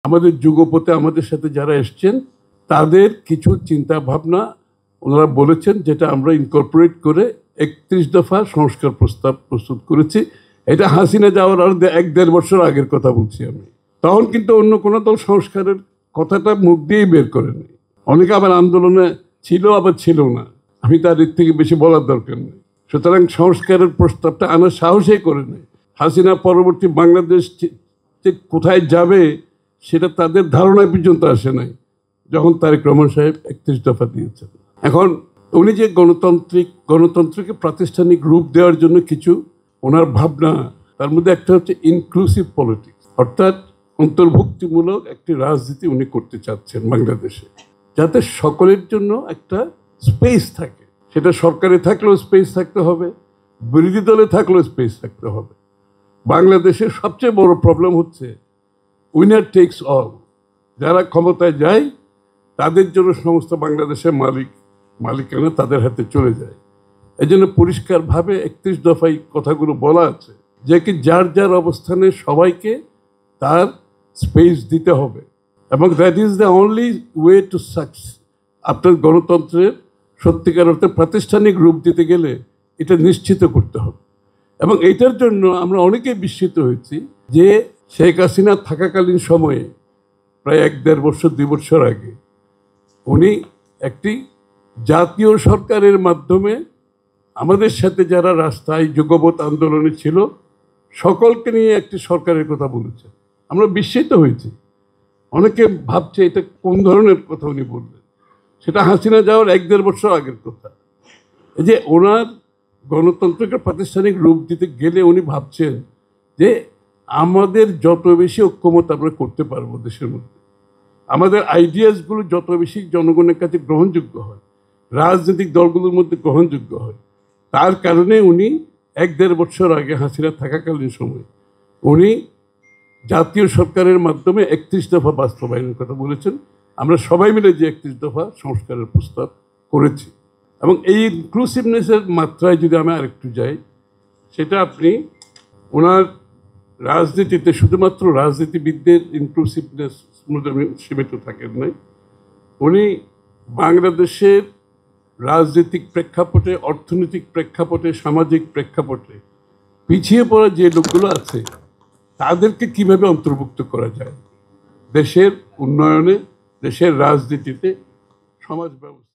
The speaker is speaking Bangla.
আমাদের যুগপথে আমাদের সাথে যারা এসছেন তাদের কিছু চিন্তা ভাবনা ওনারা বলেছেন, যেটা আমরা ইনকর্পোরেট করে 31 দফা সংস্কার প্রস্তাব প্রস্তুত করেছি। এটা হাসিনা যাওয়ার আর 1-1.5 বছর আগের কথা বলছি আমি। তখন কিন্তু অন্য কোনো দল সংস্কারের কথাটা মুখ দিয়েই বের করেনি। অনেকে আবার আন্দোলনে ছিল, আবার ছিল না। আমি তার এর থেকে বেশি বলার দরকার নেই। সুতরাং সংস্কারের প্রস্তাবটা আনার সাহসই করে নেই। হাসিনা পরবর্তী বাংলাদেশ কোথায় যাবে সেটা তাদের ধারণায় পর্যন্ত আসে নাই যখন তারেক রহমান সাহেব 31 দফা দিয়েছেন। এখন উনি যে গণতন্ত্রকে প্রাতিষ্ঠানিক রূপ দেওয়ার জন্য কিছু ওনার ভাবনা, তার মধ্যে একটা হচ্ছে ইনক্লুসিভ পলিটিক্স, অর্থাৎ অন্তর্ভুক্তিমূলক একটি রাজনীতি উনি করতে চাচ্ছেন বাংলাদেশে, যাতে সকলের জন্য একটা স্পেস থাকে। সেটা সরকারে থাকলেও স্পেস থাকতে হবে, বিরোধী দলে থাকলেও স্পেস থাকতে হবে। বাংলাদেশের সবচেয়ে বড় প্রবলেম হচ্ছে উইনার টেকস অল। যারা ক্ষমতায় যায় তাদের জন্য সমস্ত বাংলাদেশের মালিকানা তাদের হাতে চলে যায়। এই জন্য পরিষ্কারভাবে 31 দফায় কথাগুলো বলা আছে যে কি যার যার অবস্থানে সবাইকে তার স্পেস দিতে হবে, এবং that is the only way to success. আপনার গণতন্ত্রের সত্যিকার অর্থে প্রাতিষ্ঠানিক রূপ দিতে গেলে এটা নিশ্চিত করতে হবে। এবং এইটার জন্য আমরা অনেকেই বিস্মিত হয়েছি যে শেখ হাসিনা থাকাকালীন সময়ে প্রায় 1-1.5 বছর 2 বছর আগে উনি একটি জাতীয় সরকারের মাধ্যমে আমাদের সাথে যারা রাস্তায় যুগপৎ আন্দোলনে ছিল সকলকে নিয়ে একটি সরকারের কথা বলেছেন। আমরা বিস্মিত হয়েছি। অনেকে ভাবছে এটা কোন ধরনের কথা উনি বললেন। সেটা হাসিনা যাওয়ার 1-1.5 বছর আগের কথা। এই যে ওনার গণতন্ত্রকে প্রাতিষ্ঠানিক রূপ দিতে গেলে উনি ভাবছেন যে আমাদের যত বেশি ঐক্যমত আমরা করতে পারবো দেশের মধ্যে, আমাদের আইডিয়াসগুলো যত বেশি জনগণের কাছে গ্রহণযোগ্য হয়, রাজনৈতিক দলগুলোর মধ্যে গ্রহণযোগ্য হয়, তার কারণে উনি 1-1.5 বছর আগে হাসিনা থাকাকালীন সময় উনি জাতীয় সরকারের মাধ্যমে 31 দফা বাস্তবায়নের কথা বলেছেন। আমরা সবাই মিলে যে 31 দফা সংস্কারের প্রস্তাব করেছি। এবং এই ইনক্লুসিভনেসের মাত্রায় যদি আমি আরেকটু যাই, সেটা আপনি ওনার রাজনীতিতে শুধুমাত্র রাজনীতিবিদদের ইনক্লুসিভনেস সীমিত থাকেন নাই। উনি বাংলাদেশের রাজনৈতিক প্রেক্ষাপটে, অর্থনৈতিক প্রেক্ষাপটে, সামাজিক প্রেক্ষাপটে পিছিয়ে পড়া যে লোকগুলো আছে তাদেরকে কিভাবে অন্তর্ভুক্ত করা যায় দেশের উন্নয়নে, দেশের রাজনীতিতে, সমাজ ব্যবস্থা।